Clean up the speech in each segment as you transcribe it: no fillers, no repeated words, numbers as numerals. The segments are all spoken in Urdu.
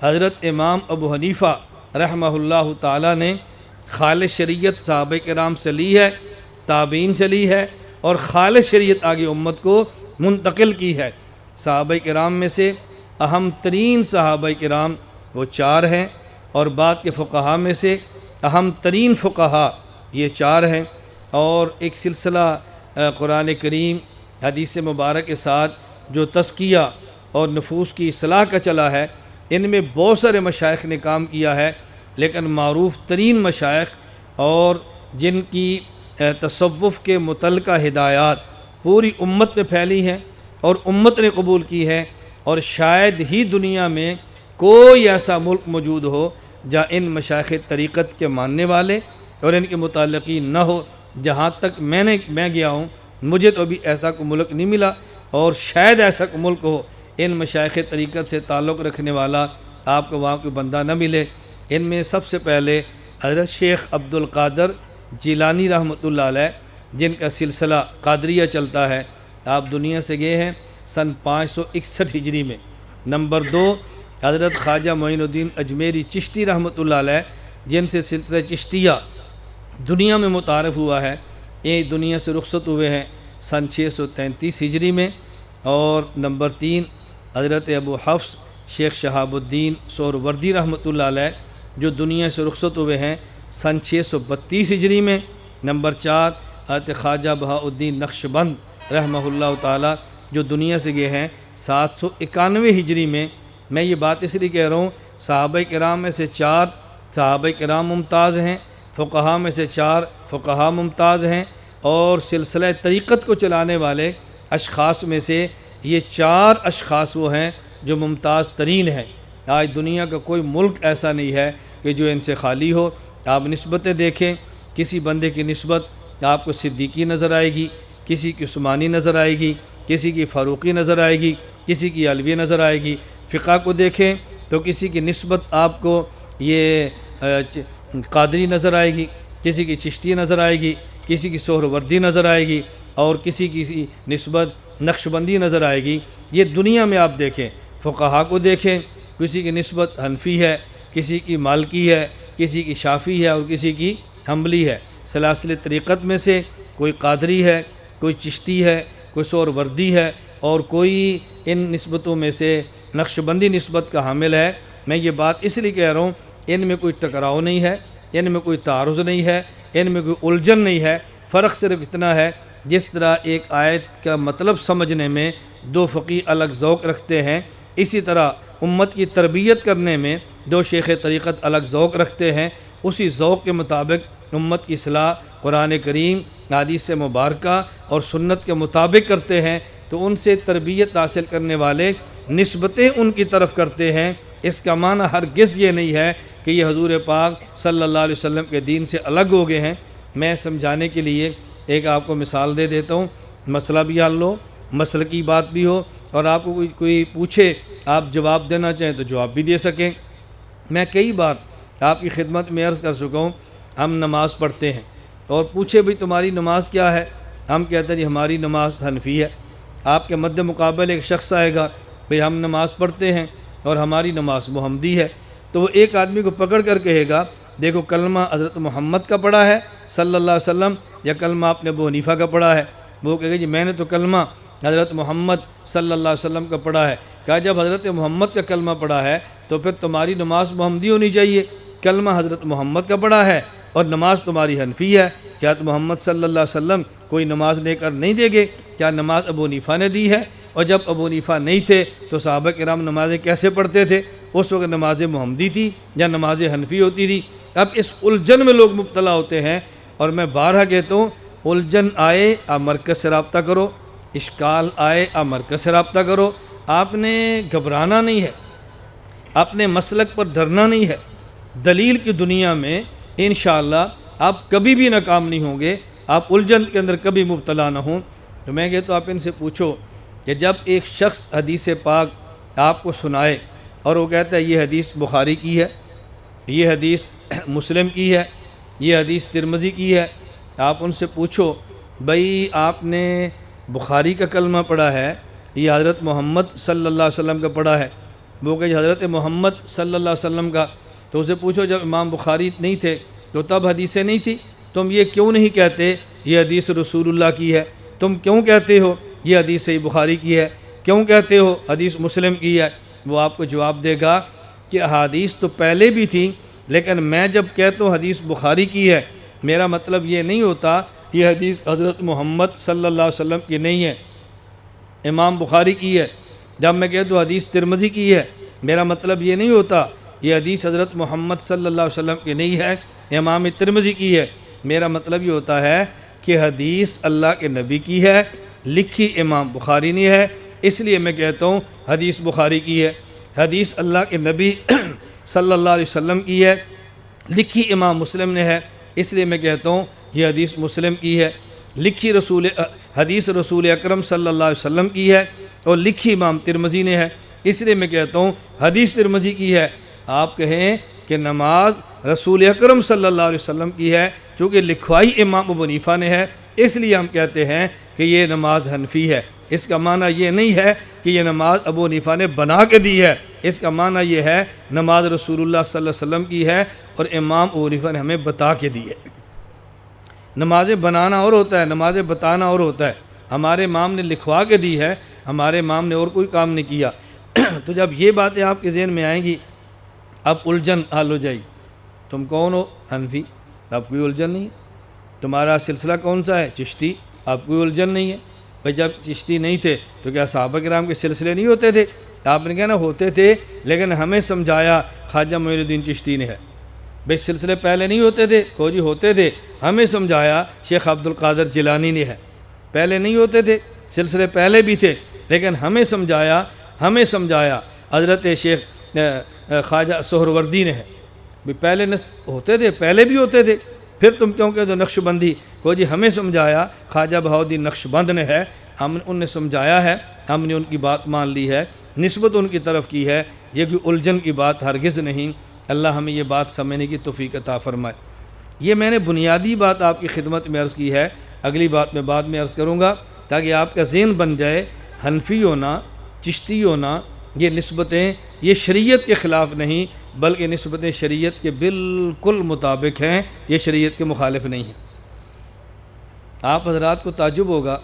حضرت امام ابو حنیفہ رحمہ اللہ تعالیٰ نے خالص شریعت صحابہ کرام سے لی ہے، تابعین سے لی ہے، اور خالص شریعت آگے امت کو منتقل کی ہے۔ صحابہ کرام میں سے اہم ترین صحابہ کرام وہ 4 ہیں، اور بعد کے فقہاء میں سے اہم ترین فقہاء یہ 4 ہیں، اور ایک سلسلہ قرآن کریم حدیث مبارک کے ساتھ جو تزکیہ اور نفوس کی اصلاح کا چلا ہے، ان میں بہت سارے مشائخ نے کام کیا ہے، لیکن معروف ترین مشائخ اور جن کی تصوف کے متعلقہ ہدایات پوری امت میں پھیلی ہیں اور امت نے قبول کی ہے، اور شاید ہی دنیا میں کوئی ایسا ملک موجود ہو جہاں ان مشائخ طریقت کے ماننے والے اور ان کے متعلقین نہ ہو۔ جہاں تک میں گیا ہوں، مجھے تو ابھی ایسا کوئی ملک نہیں ملا، اور شاید ایسا کوئی ملک ہو ان مشائخ طریقت سے تعلق رکھنے والا آپ کو وہاں کوئی بندہ نہ ملے۔ ان میں سب سے پہلے حضرت شیخ عبد القادر جیلانی رحمۃ اللہ علیہ، جن کا سلسلہ قادریہ چلتا ہے، آپ دنیا سے گئے ہیں سن 561 ہجری میں۔ نمبر 2 حضرت خواجہ معین الدین اجمیری چشتی رحمۃ اللہ علیہ، جن سے سلسلہ چشتیہ دنیا میں متعارف ہوا ہے، یہ دنیا سے رخصت ہوئے ہیں سن 633 ہجری میں۔ اور نمبر 3 حضرت ابو حفص شیخ شہاب الدین سہروردی رحمۃ اللہ علیہ، جو دنیا سے رخصت ہوئے ہیں سن 632 ہجری میں۔ نمبر 4 حضرت خواجہ بہاء الدین نقشبند رحمہ اللہ تعالی، جو دنیا سے گئے ہیں 791 ہجری میں۔ میں یہ بات اس لیے کہہ رہا ہوں، صحابہ کرام میں سے 4 صحابہ کرام ممتاز ہیں، فقہاء میں سے 4 فقہاء ممتاز ہیں، اور سلسلہ طریقت کو چلانے والے اشخاص میں سے یہ 4 اشخاص وہ ہیں جو ممتاز ترین ہیں۔ آج دنیا کا کوئی ملک ایسا نہیں ہے کہ جو ان سے خالی ہو۔ آپ نسبتیں دیکھیں، کسی بندے کی نسبت آپ کو صدیقی نظر آئے گی، کسی کی عثمانی نظر آئے گی، کسی کی فاروقی نظر آئے گی، کسی کی علوی نظر آئے گی۔ فقہ کو دیکھیں تو کسی کی نسبت آپ کو یہ قادری نظر آئے گی، کسی کی چشتی نظر آئے گی، کسی کی سہروردی نظر آئے گی، اور کسی کی نسبت نقشبندی نظر آئے گی۔ یہ دنیا میں آپ دیکھیں، فقہاء کو دیکھیں، کسی کی نسبت حنفی ہے، کسی کی مالکی ہے، کسی کی شافعی ہے، اور کسی کی حنبلی ہے۔ سلاسل طریقت میں سے کوئی قادری ہے، کوئی چشتی ہے، کوئی سہروردی ہے، اور کوئی ان نسبتوں میں سے نقشبندی نسبت کا حامل ہے۔ میں یہ بات اس لیے کہہ رہا ہوں، ان میں کوئی ٹکراؤ نہیں ہے، ان میں کوئی تعارض نہیں ہے، ان میں کوئی الجھن نہیں ہے۔ فرق صرف اتنا ہے، جس طرح ایک آیت کا مطلب سمجھنے میں 2 فقیہ الگ ذوق رکھتے ہیں، اسی طرح امت کی تربیت کرنے میں 2 شیخ طریقت الگ ذوق رکھتے ہیں۔ اسی ذوق کے مطابق امت کی اصلاح قرآن کریم، حدیث مبارکہ اور سنت کے مطابق کرتے ہیں، تو ان سے تربیت حاصل کرنے والے نسبتیں ان کی طرف کرتے ہیں۔ اس کا معنی ہرگز یہ نہیں ہے کہ یہ حضور پاک صلی اللہ علیہ وسلم کے دین سے الگ ہو گئے ہیں۔ میں سمجھانے کے لیے ایک آپ کو مثال دے دیتا ہوں، مسئلہ بھی حل ہو، مسئلہ کی بات بھی ہو، اور آپ کو کوئی پوچھے آپ جواب دینا چاہیں تو جواب بھی دے سکیں۔ میں کئی بار آپ کی خدمت میں عرض کر چکا ہوں، ہم نماز پڑھتے ہیں اور پوچھے بھئی تمہاری نماز کیا ہے، ہم کہتے ہیں جی ہماری نماز حنفی ہے۔ آپ کے مد مقابل ایک شخص آئے گا، بھئی ہم نماز پڑھتے ہیں اور ہماری نماز محمدی ہے، تو وہ ایک آدمی کو پکڑ کر کہے گا دیکھو کلمہ حضرت محمد کا پڑھا ہے صلی اللہ علیہ وسلم، یا کلمہ آپ نے ابو حنیفہ کا پڑھا ہے؟ وہ کہے گا جی میں نے تو کلمہ حضرت محمد صلی اللہ علیہ وسلم کا پڑھا ہے۔ کہا جب حضرت محمد کا کلمہ پڑھا ہے تو پھر تمہاری نماز محمدی ہونی چاہیے۔ کلمہ حضرت محمد کا پڑھا ہے اور نماز تمہاری حنفی ہے، کیا محمد صلی اللہ علیہ وسلم کوئی نماز لے کر نہیں دے گے؟ کیا نماز ابو حنیفہ نے دی ہے؟ اور جب ابو حنیفہ نہیں تھے تو صحابہ کرام نمازیں کیسے پڑھتے تھے؟ اس وقت نماز محمدی تھی یا نماز حنفی ہوتی تھی؟ اب اس الجھن میں لوگ مبتلا ہوتے ہیں، اور میں بارہا کہتا ہوں الجھن آئے آپ مرکز سے رابطہ کرو، اشکال آئے آپ مرکز سے رابطہ کرو۔ آپ نے گھبرانا نہیں ہے، اپنے مسلک پر ڈرنا نہیں ہے۔ دلیل کی دنیا میں انشاءاللہ آپ کبھی بھی ناکام نہیں ہوں گے، آپ الجھن کے اندر کبھی مبتلا نہ ہوں۔ تو میں کہتا ہوں آپ ان سے پوچھو کہ جب ایک شخص حدیث پاک آپ کو سنائے اور وہ کہتا ہے یہ حدیث بخاری کی ہے، یہ حدیث مسلم کی ہے، یہ حدیث ترمذی کی ہے، آپ ان سے پوچھو بھئی آپ نے بخاری کا کلمہ پڑھا ہے، یہ حضرت محمد صلی اللہ علیہ وسلم کا پڑھا ہے؟ وہ کہ حضرت محمد صلی اللہ علیہ وسلم کا، تو اسے پوچھو جب امام بخاری نہیں تھے تو تب حدیثیں نہیں تھی، تم یہ کیوں نہیں کہتے یہ حدیث رسول اللہ کی ہے؟ تم کیوں کہتے ہو یہ حدیث صحیح بخاری کی ہے؟ کیوں کہتے ہو حدیث مسلم کی ہے؟ وہ آپ کو جواب دے گا کہ احادیث تو پہلے بھی تھیں، لیکن میں جب کہتا ہوں حدیث بخاری کی ہے، میرا مطلب یہ نہیں ہوتا یہ حدیث حضرت محمد صلی اللہ علیہ وسلم کی نہیں ہے، امام بخاری کی ہے۔ جب میں کہتا ہوں حدیث ترمذی کی ہے، میرا مطلب یہ نہیں ہوتا یہ حدیث حضرت محمد صلی اللہ علیہ وسلم کی نہیں ہے، امام ترمذی کی ہے۔ میرا مطلب یہ ہوتا ہے کہ حدیث اللہ کے نبی کی ہے، لکھی امام بخاری نہیں ہے، اس لیے میں کہتا ہوں حدیث بخاری کی ہے۔ حدیث اللہ کے نبی صلی اللہ علیہ وسلم کی ہے، لکھی امام مسلم نے ہے، اس لیے میں کہتا ہوں یہ حدیث مسلم کی ہے۔ لکھی حدیث رسول اکرم صلی اللہ علیہ وسلم کی ہے اور لکھی امام ترمذی نے ہے، اس لیے میں کہتا ہوں حدیث ترمذی کی ہے۔ آپ کہیں کہ نماز رسول اکرم صلی اللہ علیہ وسلم کی ہے، چونکہ لکھوائی امام ابو حنیفہ نے ہے، اس لیے ہم کہتے ہیں کہ یہ نماز حنفی ہے۔ اس کا معنی یہ نہیں ہے کہ یہ نماز ابو حنیفہ نے بنا کے دی ہے، اس کا معنی یہ ہے نماز رسول اللہ صلی اللہ علیہ وسلم کی ہے اور امام ابو حنیفہ نے ہمیں بتا کے دی ہے۔ نمازیں بنانا اور ہوتا ہے، نمازیں بتانا اور ہوتا ہے۔ ہمارے امام نے لکھوا کے دی ہے، ہمارے امام نے اور کوئی کام نہیں کیا۔ تو جب یہ باتیں آپ کے ذہن میں آئیں گی، اب الجھن حل ہو جائے گی۔ تم کون ہو؟ حنفی، اب کوئی الجھن نہیں ہے۔ تمہارا سلسلہ کون سا ہے؟ چشتی، اب کوئی الجھن نہیں ہے۔ بھائی جب چشتی نہیں تھے تو کیا صحابہ کرام کے سلسلے نہیں ہوتے تھے؟ آپ نے کہا نا ہوتے تھے، لیکن ہمیں سمجھایا خواجہ معین الدین چشتی نے ہے۔ بھائی سلسلے پہلے نہیں ہوتے تھے؟ کو جی ہوتے تھے، ہمیں سمجھایا شیخ عبد القادر جیلانی نے ہے۔ پہلے نہیں ہوتے تھے، سلسلے پہلے بھی تھے، لیکن ہمیں سمجھایا حضرت شیخ خواجہ سہروردی نے ہے۔ بھی پہلے ہوتے تھے، پہلے بھی ہوتے تھے، پھر تم کیوں کہ نقش بندی؟ کو جی ہمیں سمجھایا خواجہ بہاؤالدین نقش بند نے ہے، ان نے سمجھایا ہے، ہم نے ان کی بات مان لی ہے، نسبت ان کی طرف کی ہے، یہ کوئی الجھن کی بات ہرگز نہیں۔ اللہ ہمیں یہ بات سمجھنے کی توفیق عطا فرمائے۔ یہ میں نے بنیادی بات آپ کی خدمت میں عرض کی ہے، اگلی بات میں بعد میں عرض کروں گا تاکہ آپ کا ذہن بن جائے۔ حنفی ہونا، چشتی ہونا، یہ نسبتیں یہ شریعت کے خلاف نہیں، بلکہ نسبتیں شریعت کے بالکل مطابق ہیں، یہ شریعت کے مخالف نہیں ہیں۔ آپ حضرات کو تعجب ہوگا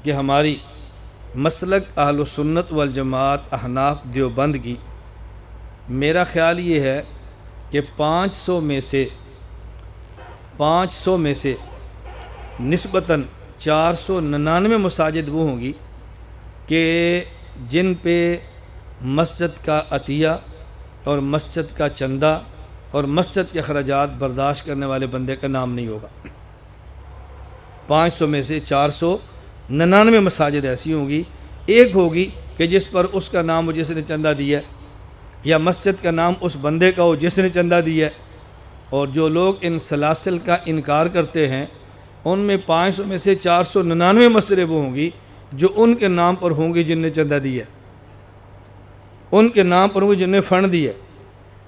کہ ہماری مسلک اہل سنت والجماعت احناف دیوبند کی، میرا خیال یہ ہے کہ 500 میں سے نسبتاً 499 مساجد وہ ہوں گی کہ جن پہ مسجد کا عطیہ اور مسجد کا چندہ اور مسجد کے اخراجات برداشت کرنے والے بندے کا نام نہیں ہوگا۔ 500 میں سے 499 مساجد ایسی ہوں گی، ایک ہوگی کہ جس پر اس کا نام ہو جس نے چندہ دیا ہے، یا مسجد کا نام اس بندے کا ہو جس نے چندہ دیا ہے۔ اور جو لوگ ان سلاسل کا انکار کرتے ہیں، ان میں 500 میں سے 499 مسجدیں وہ ہوں گی جو ان کے نام پر ہوں گی جن نے چندہ دیا ہے، ان کے نام پر ہوں گی جن نے فنڈ دیا ہے،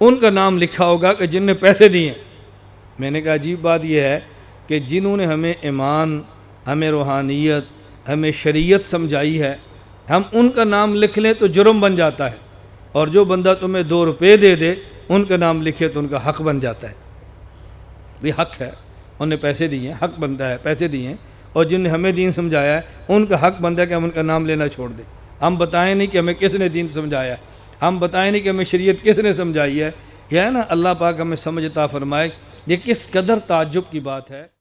ان کا نام لکھا ہوگا کہ جن نے پیسے دیے ہیں۔ میں نے کہا عجیب بات یہ ہے کہ جنہوں نے ہمیں ایمان، ہمیں روحانیت، ہمیں شریعت سمجھائی ہے، ہم ان کا نام لکھ لیں تو جرم بن جاتا ہے، اور جو بندہ تمہیں 2 روپے دے دے ان کا نام لکھے تو ان کا حق بن جاتا ہے۔ بھی حق ہے، انہوں نے پیسے دیے ہیں، حق بنتا ہے، پیسے دیے ہیں، اور جن نے ہمیں دین سمجھایا ہے ان کا حق بنتا ہے کہ ہم ان کا نام لینا چھوڑ دیں۔ ہم بتائیں نہیں کہ ہمیں کس نے دین سمجھایا ہے، ہم بتائیں نہیں کہ ہمیں شریعت کس نے سمجھائی ہے۔ یہ ہے نا، اللہ پاک ہمیں سمجھ عطا فرمائے۔ یہ کس قدر تعجب کی بات ہے۔